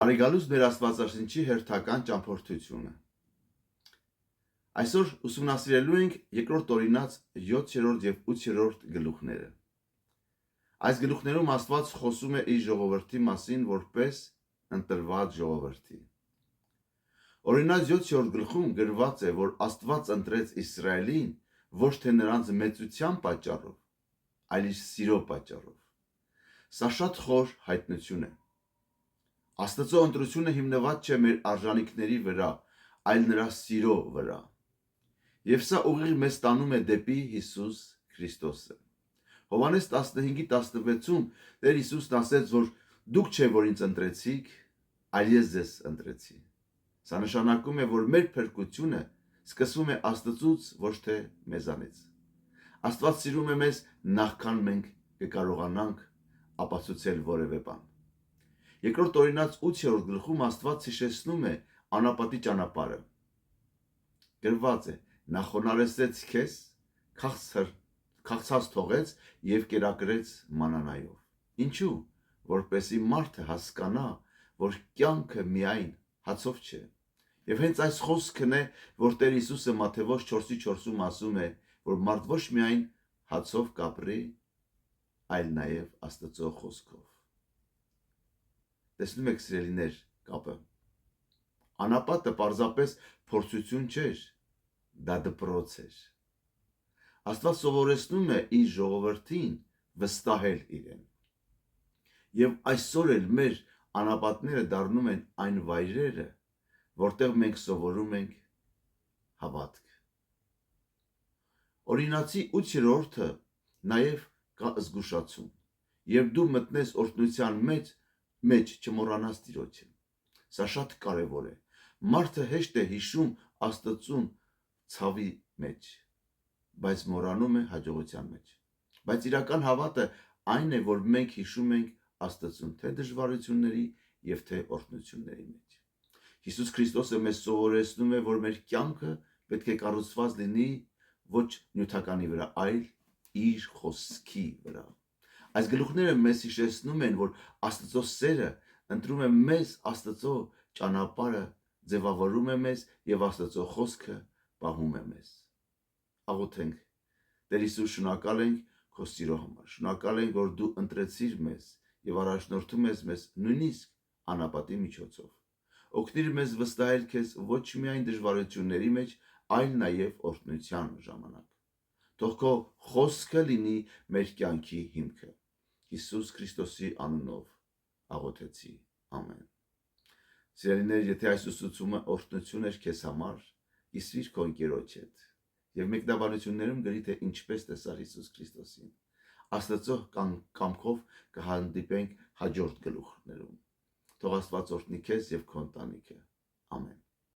Բարեկալուց մեր Աստվածաշնչի հերթական ճամփորդությունը։ Այսօր ուսումնասիրելու ենք երկրորդ օրինաց 7-րդ եւ 8-րդ գլուխները։ Այս գլուխներում Աստված խոսում է իր ժողովրդի մասին որպես ընտրված ժողովրդի։ Օրինաց 7-րդ գլխում գրված է, որ Աստված ընտրեց Իսրայելին ոչ թե նրանց մեծության պատճառով, այլ իր սիրո պատճառով։ Սա շատ խոր հայտնություն է։ Աստծո ընտրությունը հիմնված չէ մեր արժանինքների վրա, այլ նրա սիրո վրա։ Եվ սա ուղիղ մեզ տանում է դեպի Հիսուս Քրիստոսը։ Հովհաննես 15:16-ում Տեր Հիսուսն ասեց, որ դուք չէ, որ ինձ ընտրեցիք, այլ ես ձեզ ընտրեցի։ Սա նշանակում է, որ մեր փրկությունը սկսվում է Աստծուց, ոչ թե մեզանից։ Աստված սիրում է մեզ նախքան մենք կկարողանանք ապացուցել որևէ բան։ Երկրորդ օրինաց 8-րդ գլխում Աստված հիշեցնում է անապատի ճանապարհը։ Գրված է. նա խոնարհեցրեց քեզ, քաղցած թողեց եւ կերակրեց մանանայով։ Ինչու? Որպեսզի մարդը հասկանա, որ կյանքը միայն հացով չէ։ Եվ հենց այս խոսքն է, որ Տեր Հիսուսը Մատթեոս 4:4-ում ասում է, որ մարդ ոչ միայն հացով կապրի, այլ նաեւ Աստծո խոսքով։ Տեսնում եք, սիրելիներ, կապը։ Անապատը պարզապես փորձություն չէր, դա դպրոց էր։ Աստված սովորեցնում է իր ժողովրդին վստահել իրեն։ Եվ այսօր էլ մեր անապատները դառնում են այն վայրերը, որտեղ մենք սովորում ենք հավատք։ Օրինացի 8-րդը նաև կա զգուշացում։ Երբ դու մտնես օրհնության մեջ չմոռանաս Տիրոջը։ Սա շատ կարևոր է։ Մարդը հեշտ է հիշում Աստծուն ցավի մեջ, բայց մոռանում է հաջողության մեջ։ Բայց իրական հավատը այն է, որ մենք հիշում ենք Աստծուն թե դժվարությունների եւ թե օրհնությունների մեջ։ Հիսուս Քրիստոսը մեզ սովորեցնում է, որ մեր կյանքը պետք է կառուցված լինի ոչ նյութականի վրա, այլ իր խոսքի վրա։ Այս գլուխները մեզ հիշեցնում են, որ Աստծո սերը ընտրում է մեզ, Աստծո ճանապարհը ձևավորում է մեզ եւ Աստծո խոսքը պահում է մեզ։ Աղոթենք։ Տեր Հիսուս, շնորհակալ ենք քո սիրո համար։ Շնորհակալ ենք, որ դու ընտրեցիր մեզ եւ առաջնորդում ես մեզ նույնիսկ անապատի միջոցով։ Օգնիր մեզ վստահել քեզ ոչ միայն դժվարությունների մեջ, այլ նաեւ օրհնության ժամանակ։ Թող քո խոսքը լինի մեր կյանքի հիմքը։ Հիսուս Քրիստոսի անունով աղոթեցի։ Ամեն։ Սիրելիներ, եթե այս ուսուցումը օրհնություն էր քեզ համար, իսվիր քո ընկերոջ հետ եւ մեկնաբանություններում գրի թե ինչպես տեսար Հիսուս Քրիստոսին։ Աստծո կամքով կհանդիպենք հաջորդ գլուխներում։ Թող Աստված օրհնի քեզ եւ քո ընտանիքը։ Ամեն։